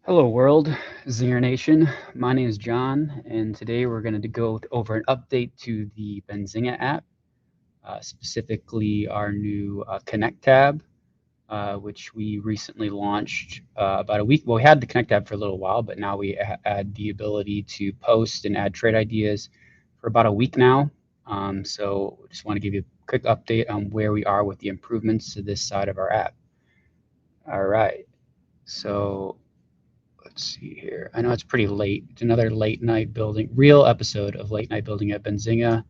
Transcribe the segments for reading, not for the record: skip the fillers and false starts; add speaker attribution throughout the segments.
Speaker 1: Hello world, Zinger Nation. My name is John, and today we're going to go over an update to the Benzinga app, specifically our new Connect tab, which we recently launched about a week. Well, we had the Connect tab for a little while, but now we add the ability to post and add trade ideas for about a week now. So just want to give you a quick update on where we are with the improvements to this side of our app. All right, so let's see here. I know it's pretty late. It's another late night building, real episode of Late Night Building at Benzinga.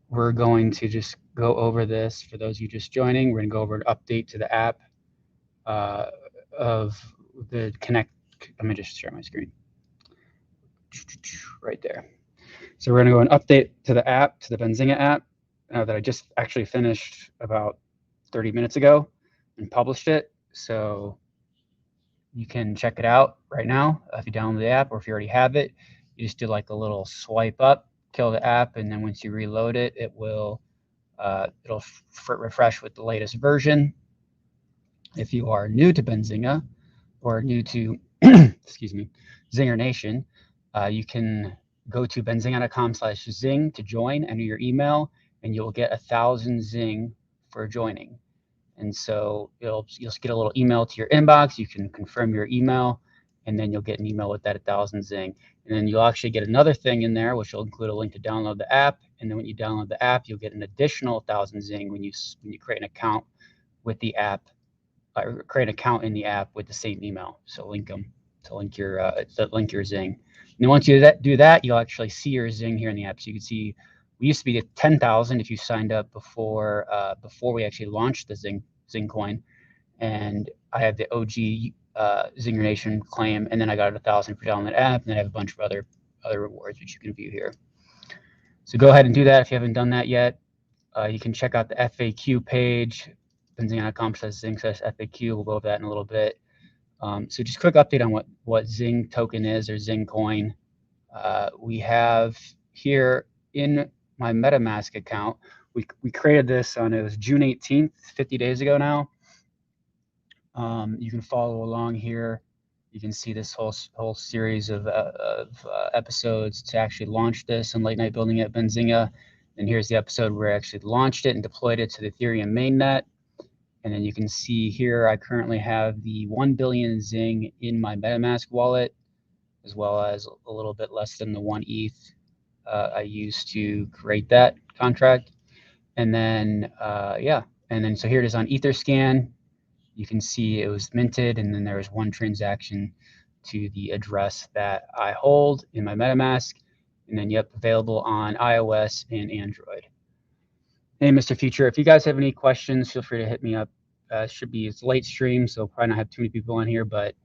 Speaker 1: We're going to just go over this for those of you just joining. We're going to go over an update to the app of the Connect. Let me just share my screen right there. So we're going to go an update to the app, to the Benzinga app that I just actually finished about 30 minutes ago and published it. So you can check it out right now if you download the app, or if you already have it, you just do like a little swipe up, kill the app, and then once you reload it, it will it'll refresh with the latest version. If you are new to Benzinga or new to excuse me, Zinger Nation, you can go to benzinga.com/zing to join, enter your email, and you'll get 1,000 Zing for joining. And so you'll get a little email to your inbox. You can confirm your email, and then you'll get an email with that 1,000 Zing. And then you'll actually get another thing in there, which will include a link to download the app. And then when you download the app, you'll get an additional 1,000 Zing when you create an account with the app, or create an account in the app with the same email. So link them to link your Zing. And then once you do that, you'll actually see your Zing here in the app. So you can see we used to be at 10,000 if you signed up before we actually launched the Zing coin, and I have the OG Zinger Nation claim, and then I got 1,000 for downloading the app, and then I have a bunch of other rewards which you can view here. So go ahead and do that if you haven't done that yet. You can check out the FAQ page, benzinga.com/zing/FAQ. We'll go over that in a little bit. So just a quick update on what Zing token is, or Zing coin. We have here in my MetaMask account, we created this on, it was June 18th, 50 days ago now. You can follow along here. You can see this whole series of episodes to actually launch this on Late Night Building at Benzinga. And here's the episode where I actually launched it and deployed it to the Ethereum mainnet. And then you can see here, I currently have the 1 billion Zing in my MetaMask wallet, as well as a little bit less than the 1 ETH I used to create that contract. And then, yeah, and then so here it is on Etherscan. You can see it was minted, and then there was one transaction to the address that I hold in my MetaMask. And then, yep, available on iOS and Android. Hey, Mr. Future, if you guys have any questions, feel free to hit me up. It's late stream, so probably not have too many people on here, but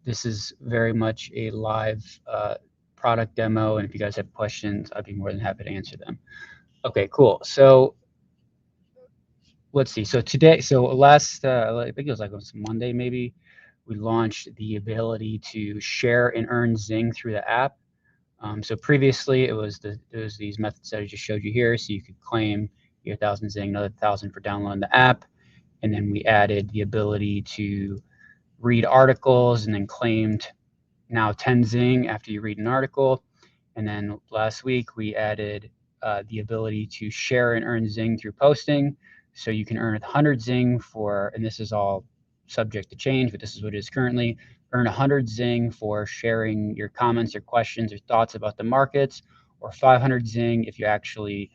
Speaker 1: this is very much a live product demo, and if you guys have questions, I'd be more than happy to answer them. Okay, cool. So let's see. So today, last, I think it was like Monday maybe, we launched the ability to share and earn Zing through the app. So previously it was these methods that I just showed you here. So you could claim your 1,000 Zing, another 1,000 for downloading the app. And then we added the ability to read articles, and then claimed now 10 Zing after you read an article. And then last week we added the ability to share and earn Zing through posting. So you can earn 100 Zing for, and this is all subject to change, but this is what it is currently, earn 100 Zing for sharing your comments or questions or thoughts about the markets, or 500 Zing if you actually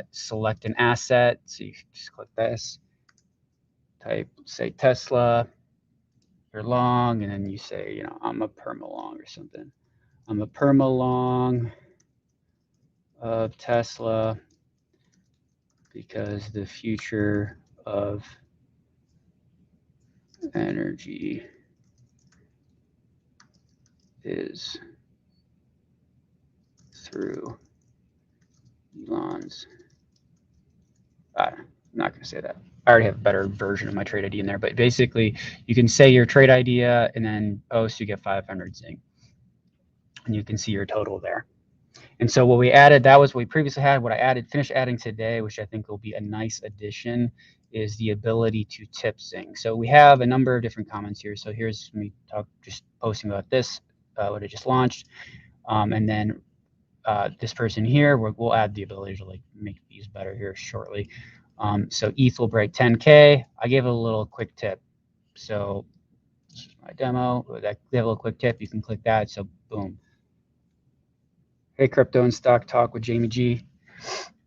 Speaker 1: select an asset. So you just click this, type, say Tesla, you're long, and then you say, you know, I'm a perma long or something. I'm a perma long of Tesla because the future of energy is through Elon's. I'm not going to say that. I already have a better version of my trade ID in there, but basically you can say your trade idea and then post, you get 500 Zing, and you can see your total there. And so what we added, that was what we previously had. What I finished adding today, which I think will be a nice addition, is the ability to tip Zing. So we have a number of different comments here. So here's me just posting about this, what I just launched, and then this person here, we'll add the ability to like make these better here shortly. So ETH will break 10K. I gave it a little quick tip. So this is my demo. They have a little quick tip. You can click that. So boom. Hey, Crypto and Stock Talk with Jamie G.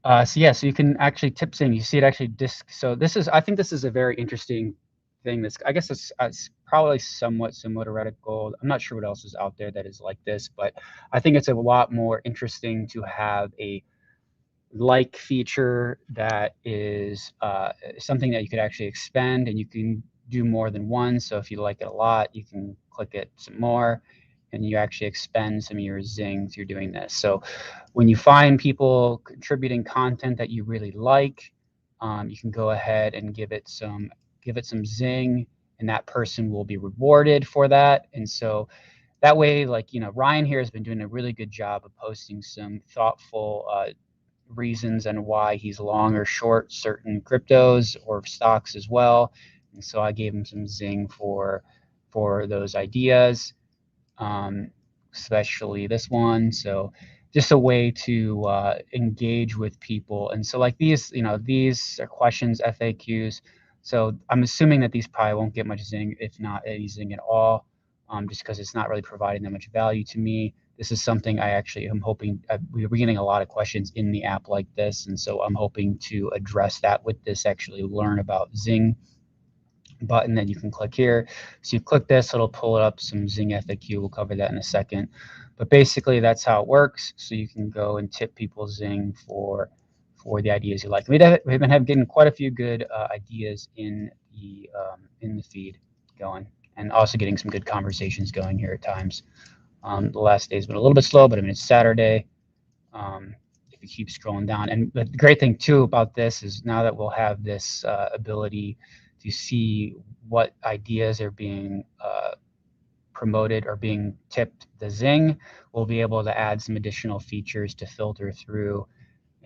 Speaker 1: So yeah, so you can actually tip Zing. You see it actually so this is, I think this is a very interesting thing. This, I guess it's probably somewhat similar to Reddit Gold. I'm not sure what else is out there that is like this, but I think it's a lot more interesting to have a like feature that is something that you could actually expand, and you can do more than one. So if you like it a lot, you can click it some more, and you actually expend some of your Zing through doing this. So when you find people contributing content that you really like, you can go ahead and give it some Zing, and that person will be rewarded for that. And so that way, like, you know, Ryan here has been doing a really good job of posting some thoughtful reasons and why he's long or short certain cryptos or stocks as well. And so I gave him some Zing for those ideas, especially this one. So just a way to engage with people. And so like these, you know, these are questions, FAQs. So I'm assuming that these probably won't get much Zing, if not any Zing at all, just because it's not really providing that much value to me. This is something I actually am hoping, we're getting a lot of questions in the app like this, and so I'm hoping to address that with this, actually learn about Zing button that you can click here. So you click this, it'll pull up some Zing FAQ. We'll cover that in a second. But basically, that's how it works. So you can go and tip people Zing for the ideas you like. We've been getting quite a few good ideas in the feed going, and also getting some good conversations going here at times. The last day's been a little bit slow, but I mean, it's Saturday. If you keep scrolling down, and the great thing too about this is now that we'll have this ability to see what ideas are being promoted or being tipped the Zing, we'll be able to add some additional features to filter through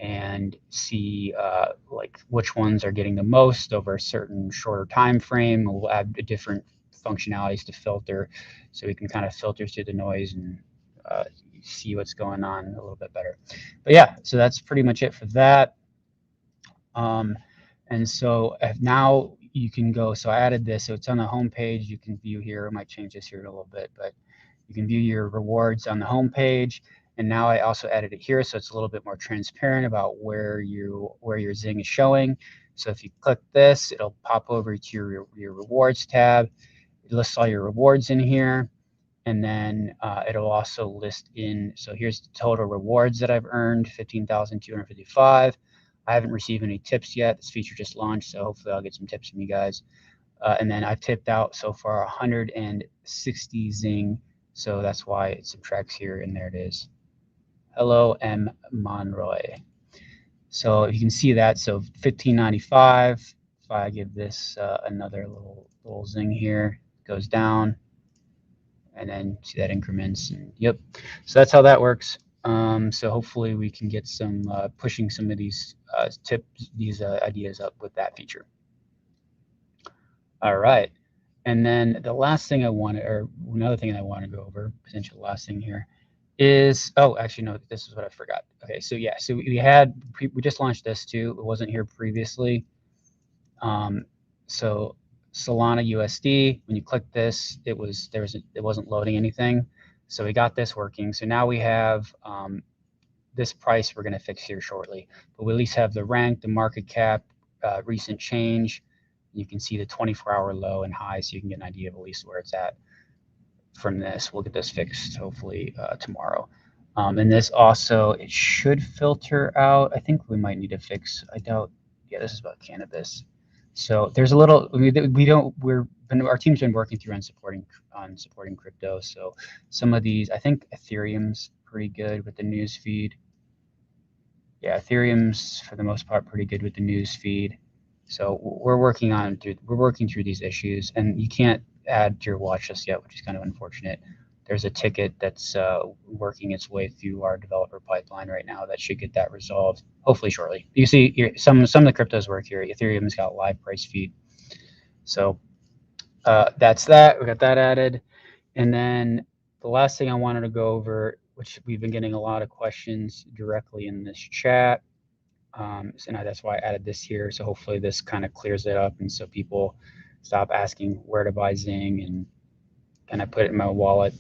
Speaker 1: and see like which ones are getting the most over a certain shorter time frame. We'll add different functionalities to filter, so we can kind of filter through the noise and see what's going on a little bit better. But yeah, so that's pretty much it for that. And so now you can go, so I added this, so it's on the home page. You can view here, I might change this here in a little bit, but you can view your rewards on the home page. And now I also added it here, so it's a little bit more transparent about where your Zing is showing. So if you click this, it'll pop over to your rewards tab. It lists all your rewards in here, and then it'll also list in, so here's the total rewards that I've earned, 15,255. I haven't received any tips yet. This feature just launched, so hopefully I'll get some tips from you guys. And then I've tipped out so far 160 Zing, so that's why it subtracts here, and there it is. Hello, M. Monroy. So you can see that, so 1595. If I give this another little Zing here, it goes down, and then see that increments, and yep. So that's how that works. So hopefully we can get some pushing some of these ideas up with that feature. All right, and then the last thing I wanted, or another thing I want to go over, potential last thing here, is, oh, actually no, this is what I forgot. Okay, so yeah, so we just launched this too. It wasn't here previously. So Solana USD, when you click this, it wasn't loading anything. So we got this working. So now we have this price we're going to fix here shortly. But we at least have the rank, the market cap, recent change. You can see the 24-hour low and high, so you can get an idea of at least where it's at from this. We'll get this fixed hopefully tomorrow. And this also, it should filter out. I think we might need to fix, I doubt, yeah, this is about cannabis. So there's a little, our team's been working through on supporting crypto. So some of these, I think Ethereum's pretty good with the news feed. Yeah, Ethereum's for the most part pretty good with the news feed. So we're working through these issues, and you can't add to your watch list yet, which is kind of unfortunate. there's a ticket that's working its way through our developer pipeline right now that should get that resolved hopefully shortly. You see here, some of the cryptos work here. Ethereum's got live price feed. So that's that. We got that added. And then the last thing I wanted to go over, which we've been getting a lot of questions directly in this chat. So now that's why I added this here. So hopefully this kind of clears it up. And so people stop asking where to buy Zing and can I put it in my wallet.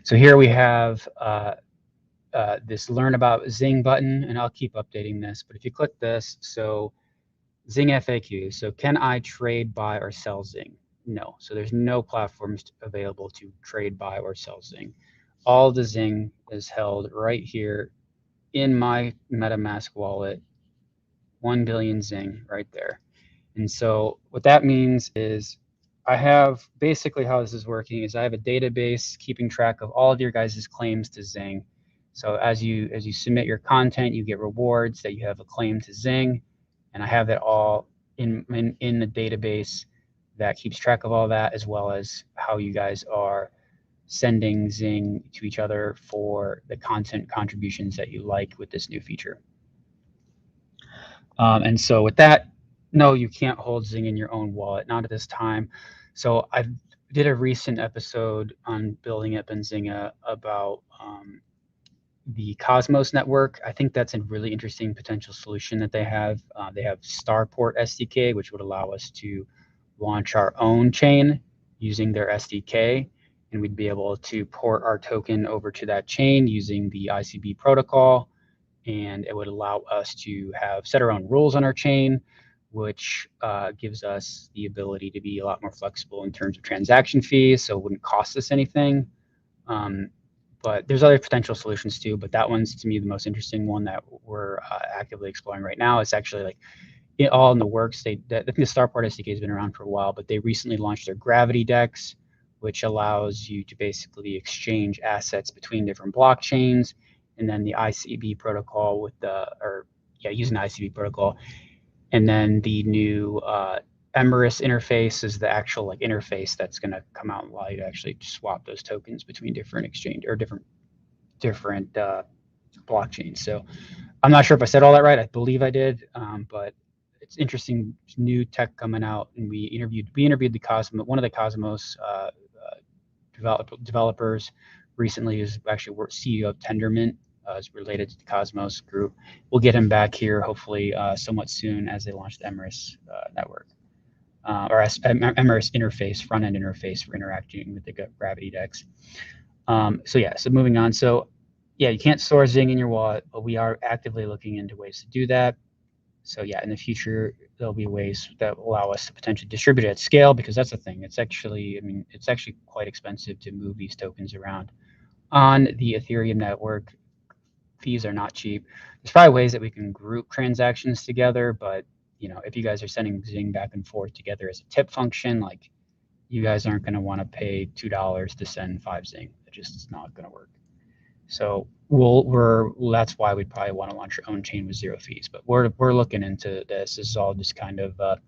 Speaker 1: So here we have this learn about Zing button, and I'll keep updating this. But if you click this, so Zing FAQ. So can I trade, buy, or sell Zing? No. So there's no platforms available to trade, buy, or sell Zing. All the Zing is held right here in my MetaMask wallet. 1 billion Zing right there. And so what that means is I have basically how this is working is I have a database keeping track of all of your guys' claims to Zing. So as you submit your content, you get rewards that you have a claim to Zing, and I have it all in the database that keeps track of all that, as well as how you guys are sending Zing to each other for the content contributions that you like with this new feature. And so with that, no, you can't hold Zing in your own wallet, not at this time. So I did a recent episode on building at Benzinga about the Cosmos network. I think that's a really interesting potential solution that they have. They have Starport SDK, which would allow us to launch our own chain using their SDK, and we'd be able to port our token over to that chain using the ICB protocol, and it would allow us to set our own rules on our chain, which gives us the ability to be a lot more flexible in terms of transaction fees, so it wouldn't cost us anything. But there's other potential solutions too, but that one's to me the most interesting one that we're actively exploring right now. It's actually like all in the works. I think the Starport SDK has been around for a while, but they recently launched their Gravity DEX, which allows you to basically exchange assets between different blockchains, and then the ICB protocol using the ICB protocol, and then the new Emerus interface is the actual interface that's going to come out and allow you to actually swap those tokens between different exchange or different blockchains. So I'm not sure if I said all that right. I believe I did, but it's interesting new tech coming out. And we interviewed one of the Cosmos developers recently, who's actually CEO of Tendermint. Is related to the Cosmos group. We'll get him back here hopefully somewhat soon as they launch the Emerus network. Or Emerus interface, front-end interface for interacting with the Gravity DEX. So moving on. So yeah, you can't store Zing in your wallet, but we are actively looking into ways to do that. So yeah, in the future, there'll be ways that will allow us to potentially distribute at scale, because that's the thing. It's actually quite expensive to move these tokens around on the Ethereum network. Fees are not cheap. There's probably ways that we can group transactions together, but if you guys are sending Zing back and forth together as a tip function, like you guys aren't going to want to pay $2 to send 5 Zing. It just is not going to work. So that's why we'd probably want to launch our own chain with 0 fees. But we're looking into this. This is all just kind of a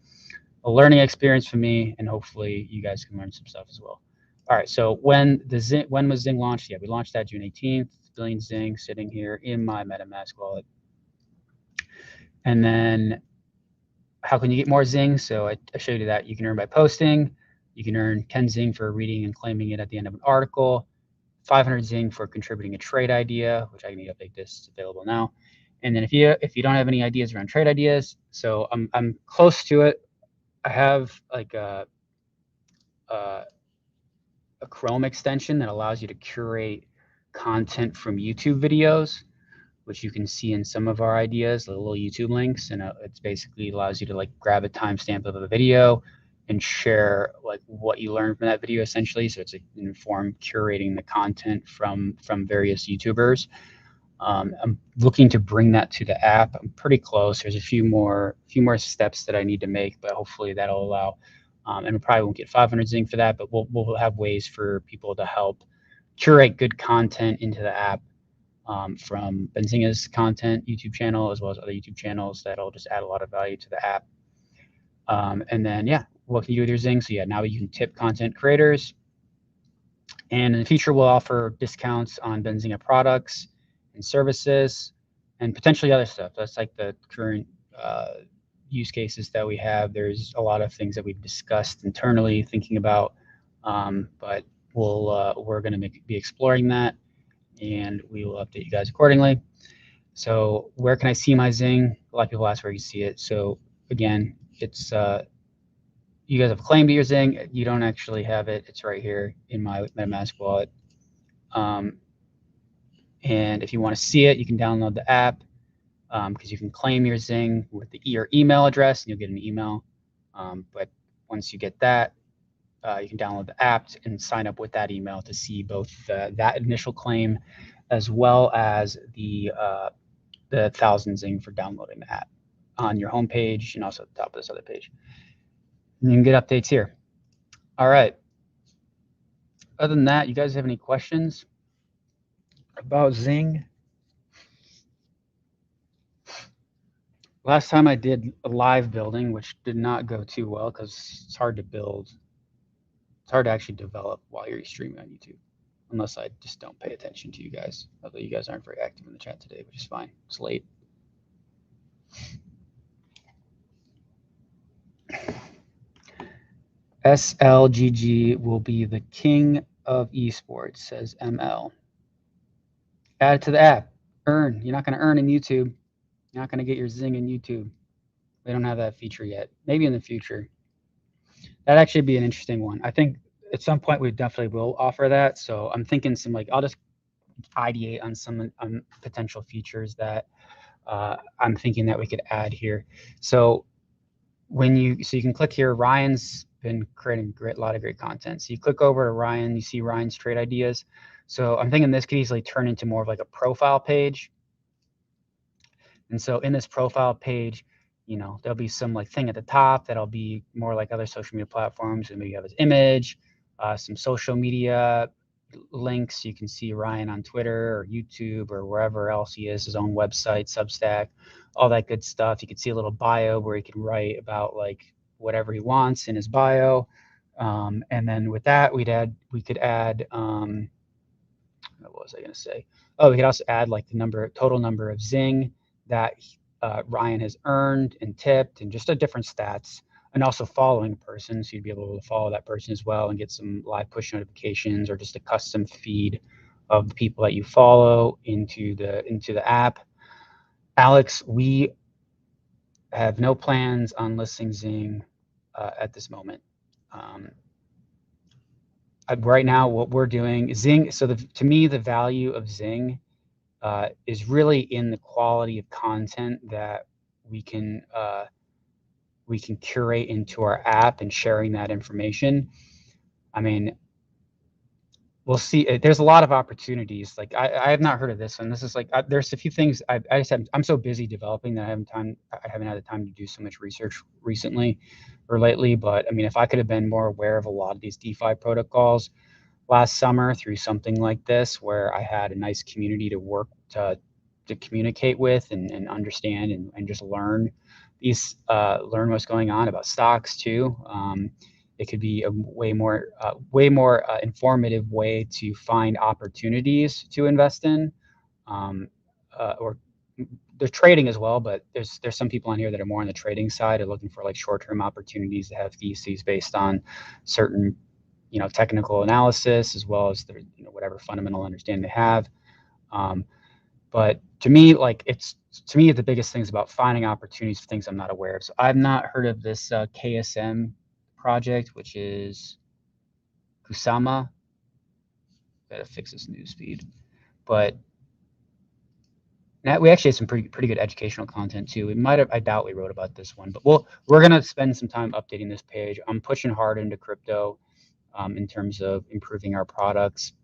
Speaker 1: learning experience for me, and hopefully you guys can learn some stuff as well. All right. So when was Zing launched? Yeah, we launched that June 18th. Billion Zing sitting here in my MetaMask wallet. And then how can you get more Zing? So I showed you that you can earn by posting. You can earn 10 Zing for reading and claiming it at the end of an article, 500 Zing for contributing a trade idea, which I need to update this. It's available now. And then if you don't have any ideas around trade ideas, so I'm close to it. I have like a Chrome extension that allows you to curate content from YouTube videos, which you can see in some of our ideas, the little YouTube links, and it's basically allows you to grab a timestamp of a video and share what you learned from that video essentially. So it's an informed curating the content from various YouTubers. I'm looking to bring that to the app. I'm pretty close. There's a few more steps that I need to make, but hopefully that'll allow. And we probably won't get 500 Zing for that, but we'll have ways for people to help curate good content into the app from Benzinga's content YouTube channel, as well as other YouTube channels that'll just add a lot of value to the app. And then, yeah, what can you do with your Zing? So yeah, now you can tip content creators. And in the future, we'll offer discounts on Benzinga products and services and potentially other stuff. That's like the current use cases that we have. There's a lot of things that we've discussed internally, thinking about, but we're going to be exploring that, and we will update you guys accordingly. So where can I see my Zing? A lot of people ask where you see it. So again, it's you guys have claimed your Zing. You don't actually have it. It's right here in my MetaMask wallet. And if you want to see it, you can download the app because you can claim your Zing with your email address, and you'll get an email. But once you get that, you can download the app and sign up with that email to see both that initial claim as well as the 1,000 Zing for downloading the app on your homepage and also at the top of this other page. And you can get updates here. All right. Other than that, you guys have any questions about Zing? Last time I did a live building, which did not go too well because it's hard to build. It's hard to actually develop while you're streaming on YouTube, unless I just don't pay attention to you guys. Although you guys aren't very active in the chat today, which is fine. It's late. SLGG will be the king of esports, says ML. Add it to the app. Earn. You're not going to earn in YouTube. You're not going to get your Zing in YouTube. They don't have that feature yet. Maybe in the future. That'd actually be an interesting one. I think at some point we definitely will offer that. So I'm thinking some I'll just ideate on some potential features that I'm thinking that we could add here. So you can click here. Ryan's been creating a lot of great content. So you click over to Ryan, you see Ryan's trade ideas. So I'm thinking this could easily turn into more of like a profile page. And so in this profile page, there'll be some thing at the top that'll be more like other social media platforms, and maybe you have his image, some social media links. You can see Ryan on Twitter or YouTube or wherever else he is, his own website, Substack, all that good stuff. You can see a little bio where he can write about whatever he wants in his bio. And then with that, we could add, what was I going to say? Oh, we could also add the total number of Zing that Ryan has earned and tipped, and just different stats, and also following a person. So you'd be able to follow that person as well and get some live push notifications or just a custom feed of the people that you follow into the app. Alex, we have no plans on listing Zing at this moment. Right now, what we're doing is Zing. So to me, the value of Zing is really in the quality of content that we can curate into our app and sharing that information. I mean, we'll see. There's a lot of opportunities. I have not heard of this one. This is there's a few things I'm so busy developing that I haven't had the time to do so much research recently or lately. But I mean, if I could have been more aware of a lot of these DeFi protocols last summer through something like this, where I had a nice community to work to communicate with and understand and just learn learn what's going on about stocks too. It could be a way more informative way to find opportunities to invest in, or there's trading as well. But there's some people on here that are more on the trading side, are looking for short-term opportunities to have theses based on certain technical analysis, as well as their whatever fundamental understanding they have. But to me, the biggest thing is about finding opportunities for things I'm not aware of. So I've not heard of this KSM project, which is Kusama. Gotta fix this newsfeed. But we actually have some pretty good educational content too. I doubt we wrote about this one, but we're gonna spend some time updating this page. I'm pushing hard into crypto in terms of improving our products.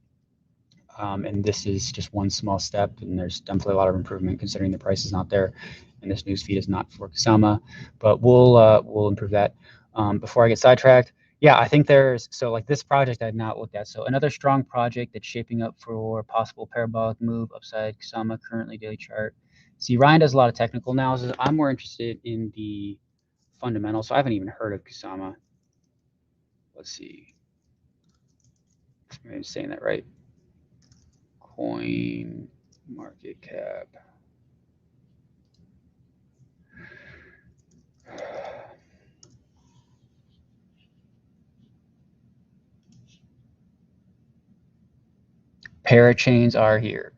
Speaker 1: And this is just one small step, and there's definitely a lot of improvement considering the price is not there, and this newsfeed is not for Kusama, but we'll improve that. Before I get sidetracked, yeah, I think this project I've not looked at. So another strong project that's shaping up for a possible parabolic move upside Kusama, currently daily chart. See, Ryan does a lot of technical analysis. I'm more interested in the fundamentals. So I haven't even heard of Kusama. Let's see. I'm saying that right. Coin market cap. Parachains are here.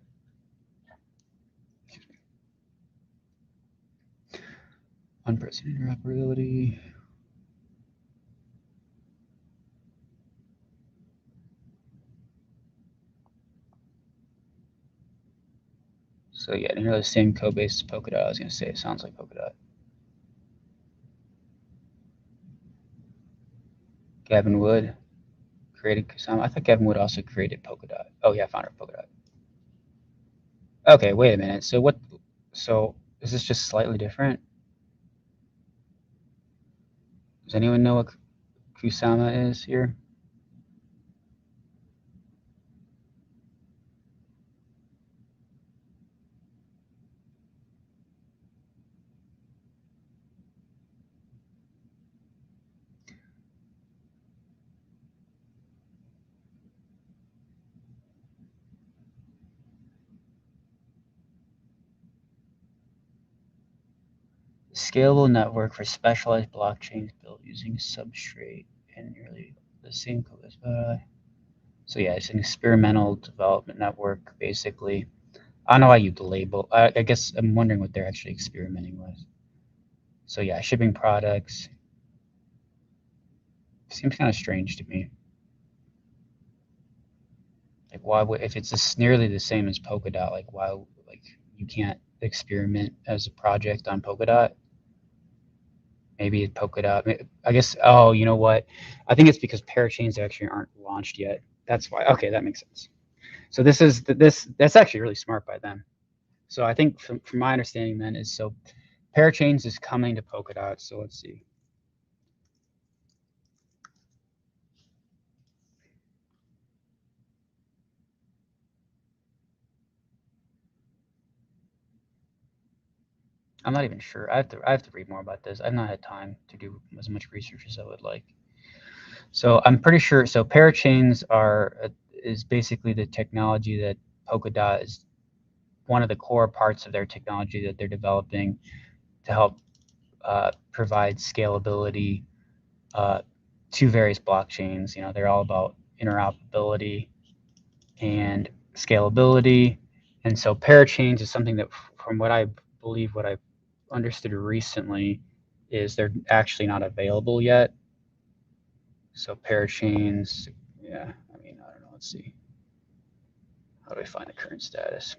Speaker 1: Unprecedented interoperability. So yeah, nearly the same code base as Polkadot. I was going to say it sounds like Polkadot. Gavin Wood created Kusama. I thought Gavin Wood also created Polkadot. Oh yeah, founder of Polkadot. Okay, wait a minute. So what? So is this just slightly different? Does anyone know what Kusama is here? Scalable network for specialized blockchains built using substrate and nearly the same code as so yeah, it's an experimental development network, basically. I don't know why you'd label. I guess I'm wondering what they're actually experimenting with. So yeah, shipping products seems kind of strange to me. Like why would if it's just nearly the same as Polkadot, like why like you can't experiment as a project on Polkadot? Maybe Polkadot. I guess. Oh, you know what? I think it's because parachains actually aren't launched yet. That's why. Okay, that makes sense. So this is this. That's actually really smart by them. So I think from my understanding then is so parachains is coming to Polkadot. So let's see. I'm not even sure. I have to read more about this. I've not had time to do as much research as I would like. So I'm pretty sure. So parachains is basically the technology that Polkadot is one of the core parts of their technology that they're developing to help provide scalability to various blockchains. You know, they're all about interoperability and scalability. And so parachains is something that, from what I believe, what I understood recently, is they're actually not available yet. So parachains, yeah, I mean, I don't know. Let's see. How do I find the current status?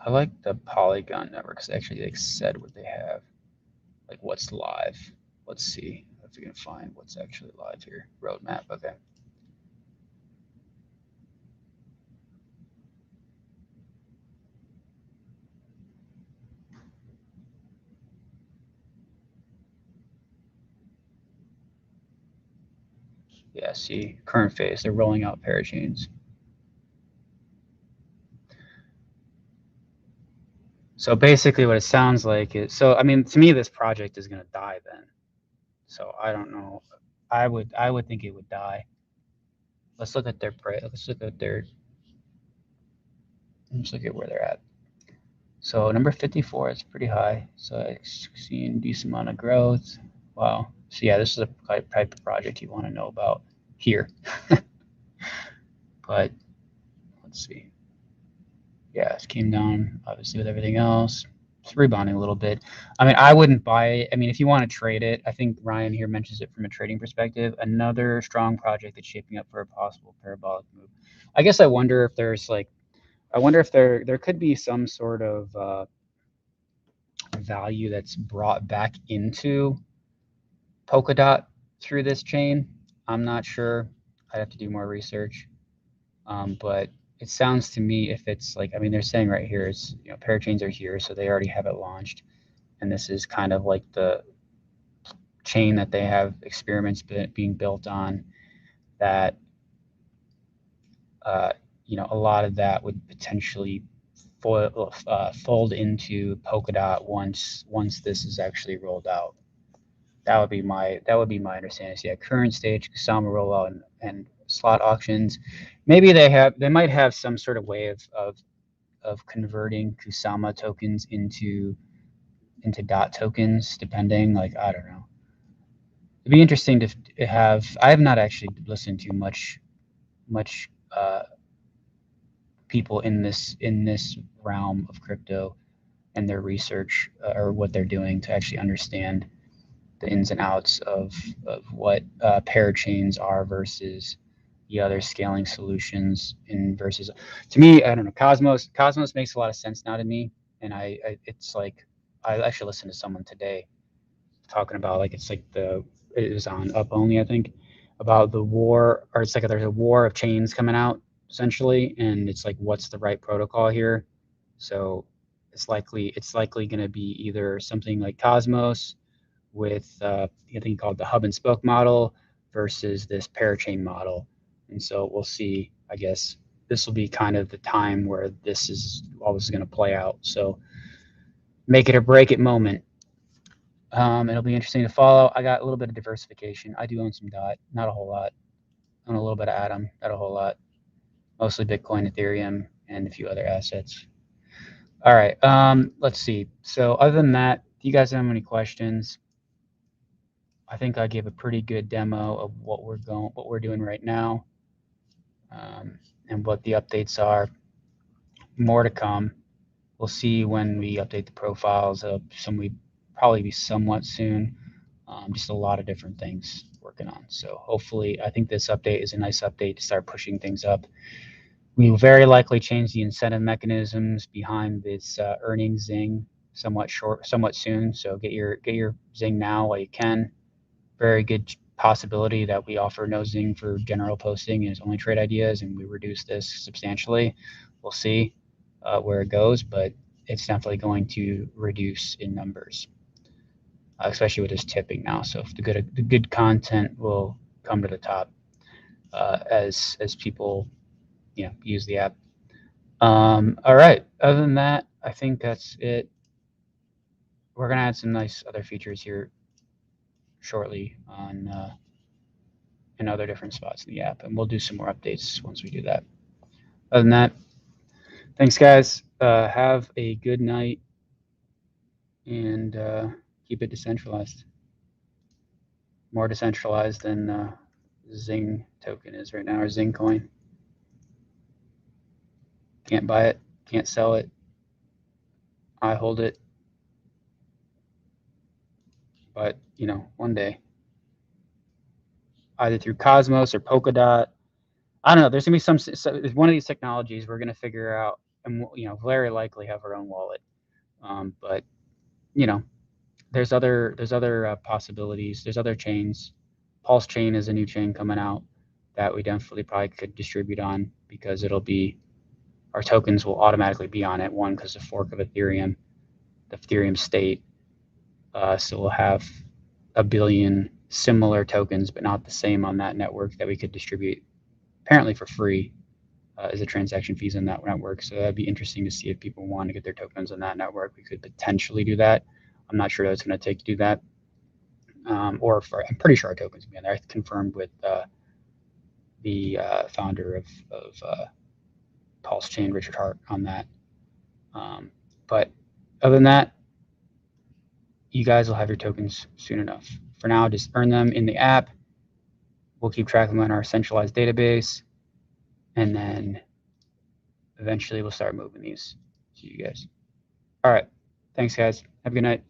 Speaker 1: I like the Polygon network because actually they said what they have, like what's live. Let's see if we can find what's actually live here. Roadmap, okay. Yeah, see, current phase, they're rolling out parachains. So basically what it sounds like is, so I mean, to me, this project is going to die then. So I don't know. I would think it would die. Let's look at their price. Let's look at where they're at. So number 54 is pretty high. So it's seen a decent amount of growth. Wow. So yeah, this is a type of project you want to know about here. But let's see. Yeah, it came down obviously with everything else. It's rebounding a little bit. I mean, I wouldn't buy it. I mean, if you want to trade it, I think Ryan here mentions it from a trading perspective. Another strong project that's shaping up for a possible parabolic move. I guess I wonder if there's like, I wonder if there could be some sort of value that's brought back into Polkadot through this chain. I'm not sure. I'd have to do more research. But it sounds to me if it's like, I mean, they're saying right here is, you know, parachains are here, so they already have it launched. And this is kind of like the chain that they have experiments being built on that, uh, you know, a lot of that would potentially fold into Polkadot once this is actually rolled out. That would be my understanding. So yeah, current stage Kusama rollout and slot auctions. Maybe they might have some sort of way of converting Kusama tokens into DOT tokens, depending. Like, I don't know. It'd be interesting to have. I have not actually listened to much people in this realm of crypto and their research or what they're doing to actually understand the ins and outs of what parachains are versus the other scaling solutions. And versus, to me, I don't know, Cosmos makes a lot of sense now to me. And it's like, I actually listened to someone today talking about, like, it's like it was on Up Only, I think, about the war, or it's like there's a war of chains coming out essentially, and it's like, what's the right protocol here? So it's likely going to be either something like Cosmos with I think called the hub and spoke model versus this parachain model. And so we'll see. I guess this will be kind of the time where this is always going to play out. So make it or break it moment. It'll be interesting to follow. I got a little bit of diversification. I do own some DOT, not a whole lot. I own a little bit of Atom, not a whole lot. Mostly Bitcoin, Ethereum, and a few other assets. All right. Let's see. So other than that, do you guys have any questions? I think I gave a pretty good demo of what we're doing right now, and what the updates are. More to come. We'll see when we update the profiles. Probably be somewhat soon. Just a lot of different things working on. So hopefully, I think this update is a nice update to start pushing things up. We will very likely change the incentive mechanisms behind this earning Zing somewhat soon. So get your Zing now while you can. Very good possibility that we offer no Zing for general posting and it's only trade ideas, and we reduce this substantially. We'll see where it goes, but it's definitely going to reduce in numbers, especially with this tipping now. So if the good content will come to the top as people use the app. All right. Other than that, I think that's it. We're gonna add some nice other features here shortly on in other different spots in the app, and we'll do some more updates once we do that. Other than that, thanks, guys. Have a good night, and keep it decentralized. More decentralized than Zing token is right now, or Zing coin. Can't buy it, can't sell it. I hold it, but one day, either through Cosmos or Polkadot, I don't know. There's gonna be some one of these technologies we're gonna figure out, and very likely have our own wallet. But there's other possibilities. There's other chains. Pulse chain is a new chain coming out that we definitely probably could distribute on, because our tokens will automatically be on it. One, because the fork of Ethereum, the Ethereum state. So we'll have a billion similar tokens, but not the same on that network, that we could distribute apparently for free as a transaction fees on that network. So that'd be interesting to see if people want to get their tokens on that network. We could potentially do that. I'm not sure what it's going to take to do that. I'm pretty sure our tokens will be on there. I confirmed with the founder of Pulse Chain, Richard Hart, on that. But other than that, you guys will have your tokens soon enough. For now, just earn them in the app. We'll keep track of them on our centralized database, and then eventually we'll start moving these to you guys. All right. Thanks, guys. Have a good night.